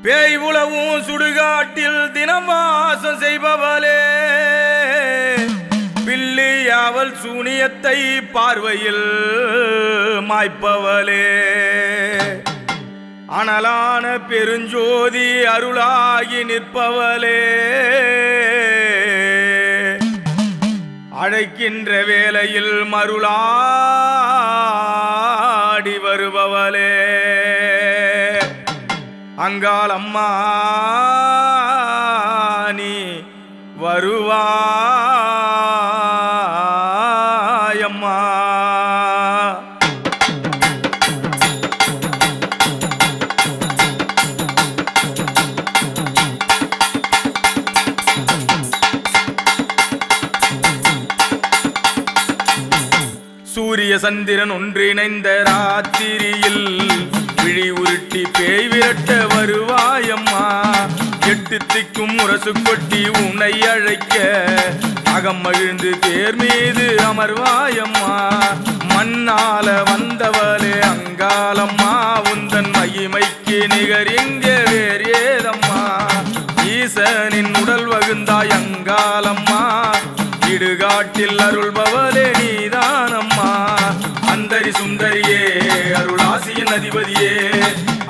பேய் உலவும் சுடுகாட்டில் தினம் வாசம் செய்பவளே, பில்லியாவல் சூனியத்தை பார்வையில் மாய்ப்பவளே, அனலான பெருஞ்சோதி அருளாகி நிற்பவளே, அழைக்கின்ற வேளையில் மருளாடி வருபவளே, அங்காளம்மா நீ வருவாயம்மா. சூரிய சந்திரன் ஒன்றிணைந்த ராத்திரியில் விழி உருட்டி பேய் விரட்ட வருவாயம்மா. எட்டு திக்கும் முரசு கொட்டி உன்னை அழைக்க அகம் மகிழ்ந்து தேர் மீது அமர்வாயம்மா. மண்ணால வந்தவளே அங்காளம்மா, உந்தன் மகிமைக்கு நிகர் இங்கே வேறு ஏதம்மா. ஈசனின் உடல் வகுந்தாய் அங்காளம்மா, இடுகாட்டில் அருள்பவளே நீதானம்மா. அந்தரி சுந்தரியே அருளாசியின் அதிபதியே,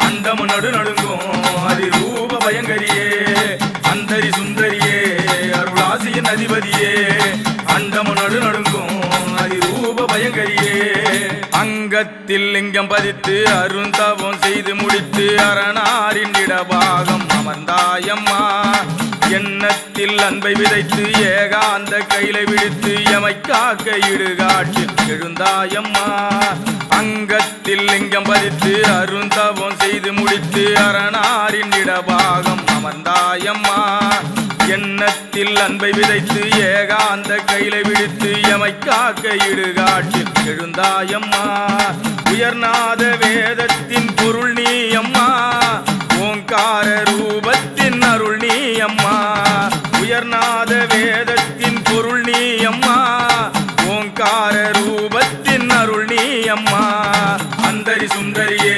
அண்டமு நடு நடுங்கும் அதிரூப பயங்கரியே. அந்தரி சுந்தரியே அருளாசியின் அதிபதியே, அண்டமு நடு நடுங்கும் அதிரூப பயங்கரியே. அங்கத்தில் லிங்கம் பதித்து அருந்தவம் செய்து முடித்து அரணாரின் இடபாகம் அமர்ந்தாயம்மா. எண்ணத்தில் அன்பை விதைத்து ஏகாந்த கையிலை விடுத்து எமை காக்க இடுகாட்டில் எழுந்தாயம்மா. அங்கத்தில் லிங்கம் பதித்து அருந்தவம் செய்து முடித்து அரணாரின் இடபாகம் அமர்ந்தாயம்மா. எண்ணத்தில் அன்பை விதைத்து ஏகாந்த கையிலை விடுத்து எமை காக்க இடுகாட்டில் எழுந்தாயம்மா. உயர்நாத வேதத்தின் பொருள் நீ அம்மா, ஓங்கார ரூபத்தின் அருள் நீ அம்மா. உயர்நாத வேதத்தின் பொருள் நீ அம்மா, ஓங்கார ரூபத்தின் அருள் நீ அம்மா. அந்தரி சுந்தரியே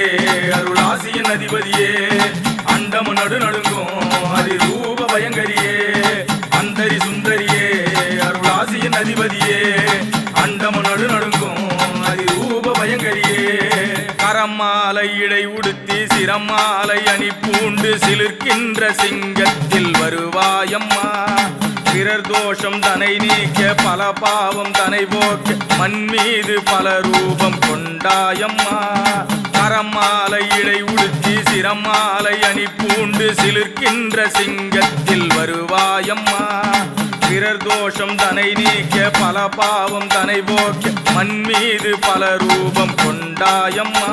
அருளாசியின் அதிபதியே, அண்டமு நடு நடுங்கும் அதிரூப பயங்கரியே. அந்தரி சுந்தரியே அருளாசியின் அதிபதியே, அண்டமு நடு நடுங்கும் அதிரூப பயங்கரியே. கரமாலை இடை உடுத்தி சிரமாலை அணி பூண்டு சிலிர்க்கின்ற சிங்கத்தில் வருவாயம்மா. பிறர் தோஷம் தனை நீக்க பல பாவம் தனை போக்க மண் மீது பல ரூபம் கொண்டாயம்மா. கரமாலை இடை உடுத்தி சிரமாலை அணி பூண்டு சிலிர்க்கின்ற சிங்கத்தில் வருவாயம்மா. பிறர் தோஷம் தனை நீக்க பல பாவம் தனை போக்க மண் மீது பல ரூபம் கொண்டாயம்மா.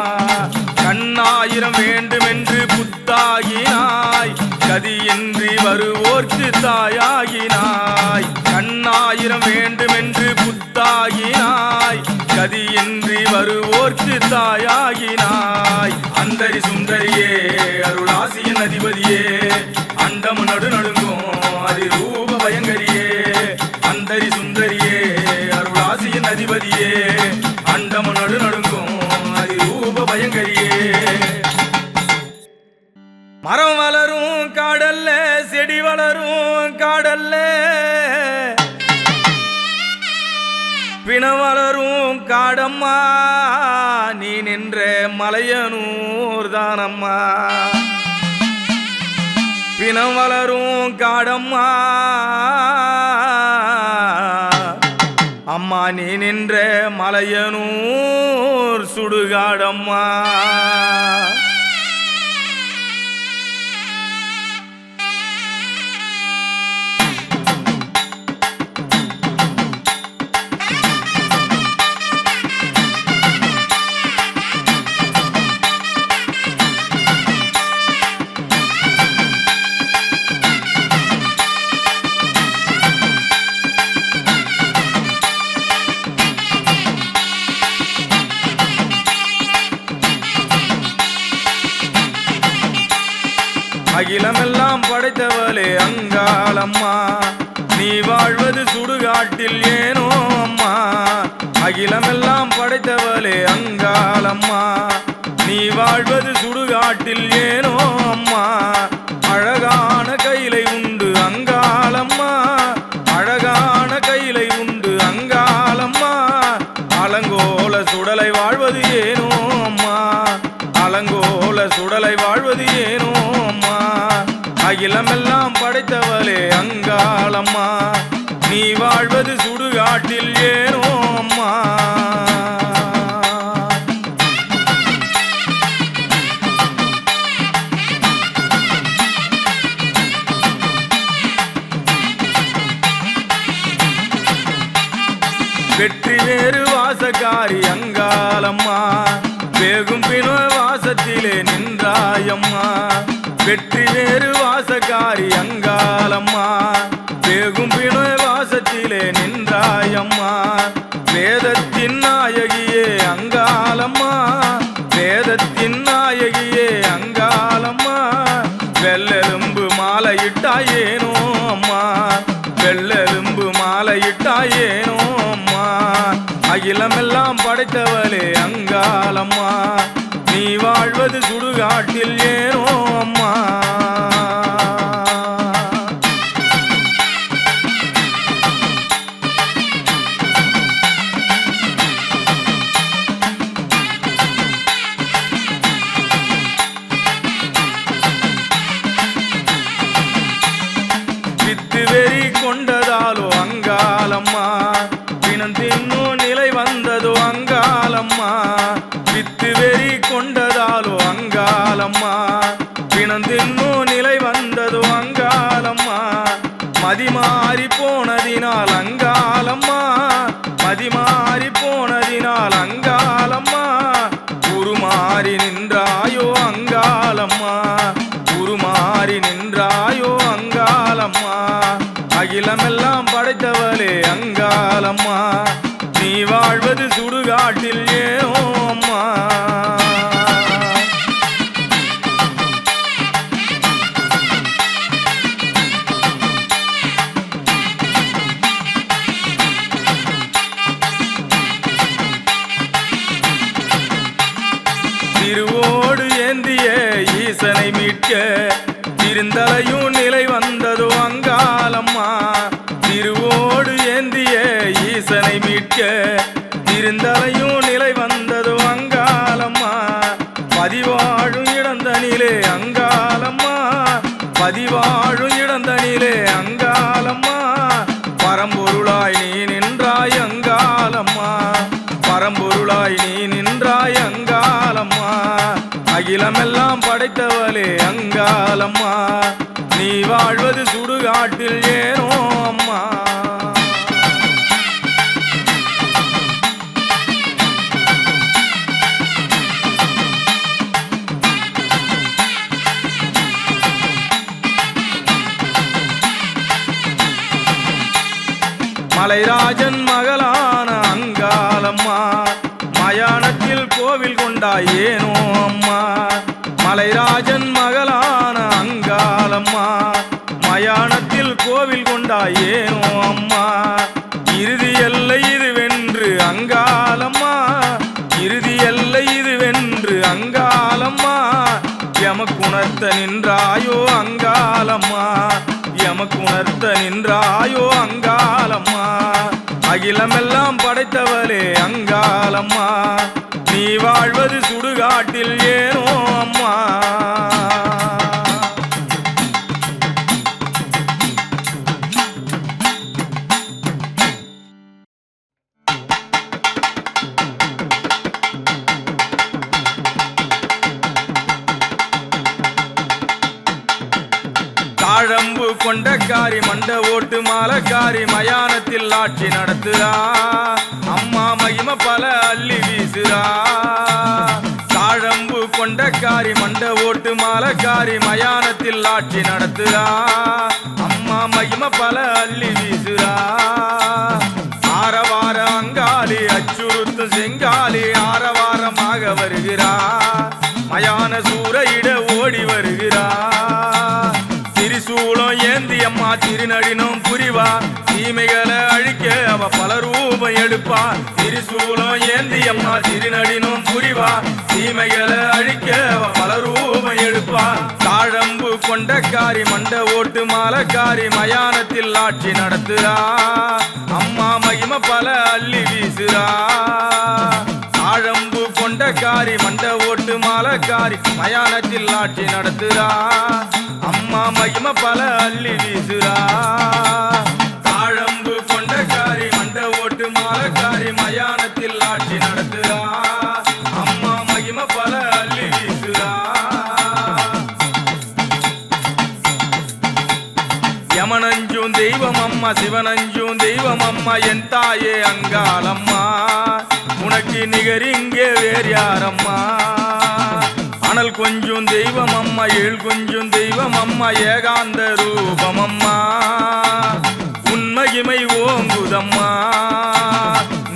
கண்ணாயிரம் வேண்டுமென்று புத்தாகினாய், கதியின்றி வருவோர்க்கு தாயாகினாய். கண்ணாயிரம் வேண்டுமென்று புத்தாகினாய், கதியின்றி வருவோர்க்கு தாயாகினாய். அந்தரி சுந்தரியே அருளாசியின் அதிபதியே, அண்டமு நடு நடுங்கும் அதிரூப பயங்கரியே. அந்தரி சுந்தரியே அருளாசியின் அதிபதியே, அண்டமு நடு நடுங்கும் அதிரூப பயங்கரியே. மரம் வளரும் காடல்ல, செடி வளரும் காடல்ல, பிணம் வளரும் காடம்மா, நீ நின்ற மலையனூர் தானம்மா. பிணம் வளரும் காடம்மா அம்மா, நீ நின்ற மலையனூர் சுடுகாடம்மா. அகிலமெல்லாம் படைத்தவளே அங்காளம்மா, நீ வாழ்வது சுடுகாட்டில் ஏனோ அம்மா. அகிலமெல்லாம் படைத்தவளே அங்காளம்மா, நீ வாழ்வது சுடுகாட்டில் ஏனோ அம்மா. அலங்கோல சுடலை வாழ்வது ஏனோ அம்மா அகிலமெல்லாம் படைத்தவளே அங்காளம்மா நீ வாழ்வது சுடுகாட்டில் ஏனோ அம்மா வெற்றி வேறு வாசக்காரி அங்காளம்மா வேகும் பிண வாசத்திலே நின்றாயம்மா வெற்றி வேறு வாசக்காரி அங்காளம்மா வேகும் பிண வாசத்திலே நின்றாயம்மா வேதத்தின் நாயகியே அங்காளம்மா வேதத்தின் நாயகியே அங்காளம்மா வெள்ளெலும்பு மாலையிட்டாயேனோ அம்மா வெள்ளெலும்பு மாலையிட்டாயேனோ அம்மா அகிலமெல்லாம் படைத்தவளே அங்காளம்மா நீ வாழ்வது சுடுகாட்டில் ஏனோ அம்மா வித்து வெறி கொண்டதாலோ அங்காளம்மா பிணம் தின்னோ நிலை வந்ததோ அங்காளம்மா வித்து வெறி கொண்டதாலோ அங்காளம்மா பிணம் தின்னோ நிலை வந்ததோ அங்காளம்மா மதிமாறி போனதினால் அங்காளம்மா மதிமாறி போனதினால் அங்காளம்மா உருமாறி நின்றாயோ அங்காளம்மா உருமாறி நின்றாயோ அங்காளம்மா அகிலமெல்லாம் படைத்தவளே அங்காளம்மா நீ வாழ்வது சுடுகாட்டில் ஏனோ அம்மா திருவோடு ஏந்திய ஈசனை மீட்க திருந்தலையும் நிலை வந்ததோ அங்காளம்மா திருவோடு ஏந்திய ஈசனை மீட்க திருந்தலையும் நிலை வந்ததோ அங்காளம்மா பதிவாழும் இடந்தனிலே அங்காளம்மா பதிவாழும் இடந்தனிலே அங்காளம்மா பரம்பொருளாய் நீ நின்றாய் அங்காளம்மா பரம்பொருளாய் நீ நின்றாய் அங்காளம்மா அகிலமெல்லாம் படைத்தவளே அங்காளம்மா நீ வாழ்வது சுடுகாட்டில் ஏனோ அம்மா மலைராஜன் மகளான அங்காளம்மா மயானத்தில் கோவில் கொண்டாய் ஏனோ அம்மா மலைராஜன் மகளான அங்காளம்மா மயானத்தில் கோவில் கொண்டாய் ஏனோ அம்மா இறுதி எல்லை இதுவென்று அங்காளம்மா இறுதி எல்லை இதுவென்று அங்காளம்மா எமக்குணர்த்த நின்றாயோ அங்காளம்மா எமக்குணர்த்த நின்றாயோ அங்காளம்மா அகிலமெல்லாம் படைத்தவளே அங்காளம்மா நீ வாழ்வது சுடுகாட்டில் ஏனோ அம்மா தாழம்பு கொண்டக்காரி மண்ட ஓட்டு மாலக்காரி மயானத்தில் ஆட்சி நடத்துறா அம்மா மகிம பல அள்ளி வீசுறா தாழம்பு கொண்டக்காரி மண்ட ஓட்டு மாலக்காரி மயானத்தில் ஆட்சி நடத்துறா அம்மா மகிம பல அள்ளி வீசுறா ஆரவார அங்காளி அச்சுறுத்து செங்காளி ஆரவாரமாக வருகிறா மயான சூறையிட ஓடி வருகிறா திரிசூலம் ஏந்தி அம்மா திருநடினும் புரிவா தீமைகளை அழிக்க அவ பல ரூபம் எடுப்பா திரிசூலம் ஏந்தி அம்மா திருநடினும் புரிவா தீமைகளை அழிக்க அவ பல ரூபம் எடுப்பா தாழம்பு கொண்டக்காரி மண்ட ஓட்டு மாலக்காரி மயானத்தில் ஆட்சி நடத்துறா அம்மா மகிம பல அள்ளி வீசுறா தாழம்பு கொண்டக்காரி மண்ட ஓட்டு மாலக்காரி மயானத்தில் ஆட்சி நடத்துறா அம்மா மகிமை பல அள்ளி வீசுறா தாழம்பு கொண்டக்காரி மண்ட ஓட்டு மாலக்காரி மயானத்தில் ஆட்சி நடத்துறா அம்மா மகிமை பல அள்ளி வீசுறா யமனஞ்சும் தெய்வம் அம்மா சிவனஞ்சும் தெய்வம் அம்மா என் தாயே அங்காளம்மா உனக்கு நிகர் இங்கே வேறு யாரம்மா அனல் கொஞ்சம் தெய்வம் அம்மா ஏழ் கொஞ்சம் தெய்வம் அம்மா ஏகாந்த ரூபம் அம்மா உன்மகிமை ஓங்குதம்மா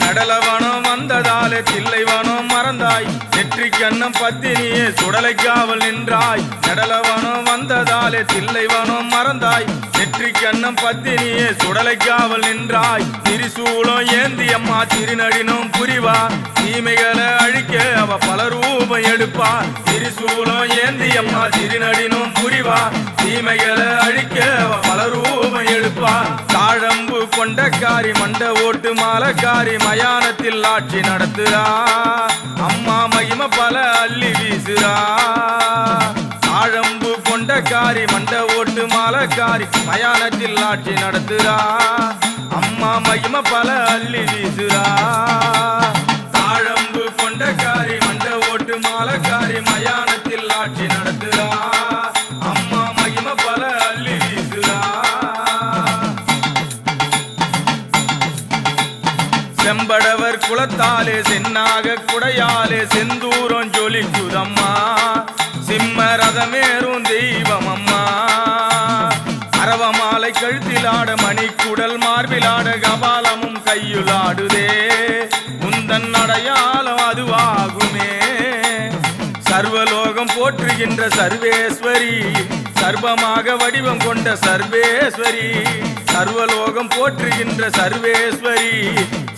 நடலவனம் வந்ததாலே தில்லைவனம் மறந்தாய் நெற்றி கண்ணம் பத்தினியே சுடலை காவல் நின்றாய் நடலவனம் வந்ததாலே தில்லைவனம் மறந்தாய் நெற்றி கண்ணம் பத்தினியே சுடலை காவல் நின்றாய் திரிசூலம் ஏந்தி அம்மா திருநடினும் புரிவா தீமைகளை அழிக்க அவ பல ரூபம் எடுப்பா திரிசூலம் ஏந்தி அம்மா திருநடினும் புரிவா தீமைகளை அழிக்க அவ பல ரூபம் எடுப்பா தாழம்பு கொண்டக்காரி மண்ட ஓட்டு மாலக்காரி மயானத்தில் ஆட்சி நடத்துறா அம்மா மகிமை பல அள்ளி வீசுறா தாழம்பு கொண்டக்காரி மண்ட ஓட்டு மாலக்காரி மயானத்தில் ஆட்சி நடத்துறா அம்மா மகிமை பல அள்ளி வீசுறா தாழம்பு கொண்டக்காரி மண்ட ஓட்டு மாலக்காரி மயானத்தில் ஆட்சி நடத்துறா அம்மா மகிமை பல அள்ளி வீசுறா செம்படவர் குலத்தாலே சென்னாக குடையாலே செந்தூரம் ஜொலிக்குதம்மா சிம்ம ரதமேறும் தெய்வம் அம்மா அரவமாலை கழுத்திலாட மணிக்குடல் மார்பிலாட கபாலமும் கையுலாடுதே உந்தன் அடையாளம் அதுவாகுமே சர்வலோகம் போற்றுகின்ற சர்வேஸ்வரி சர்வமாக வடிவம் கொண்ட சர்வேஸ்வரி சர்வலோகம் போற்றுகின்ற சர்வேஸ்வரி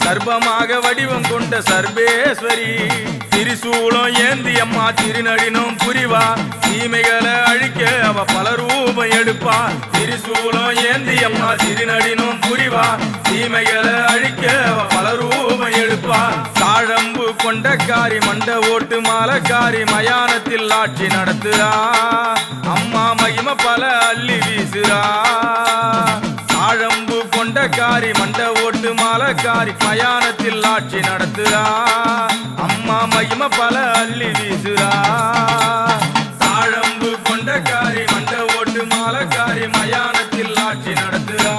சர்வமாக வடிவம் கொண்ட சர்வேஸ்வரி திரிசூலம் ஏந்தி அம்மா திருநடினும் புரிவா தீமைகளை அழிக்க அவ பல ரூபம் எடுப்பா திரிசூலம் ஏந்தி அம்மா திருநடினும் புரிவா தீமைகளை அழிக்க அவ பல ரூபம் எடுப்பா தாழம்பு கொண்டக்காரி மண்ட ஓட்டு மாலக்காரி மயானத்தில் ஆட்சி நடத்துறா அம்மா மகிமை பல அள்ளி வீசுறா தாழம்பு கொண்டக்காரி மண்ட ஓட்டு மாலக்காரி மயானத்தில் ஆட்சி நடத்துறா அம்மா மகிமை பல அள்ளி வீசுறா தாழம்பு கொண்டக்காரி மண்ட ஓட்டு மாலக்காரி மயானத்தில் ஆட்சி நடத்துறா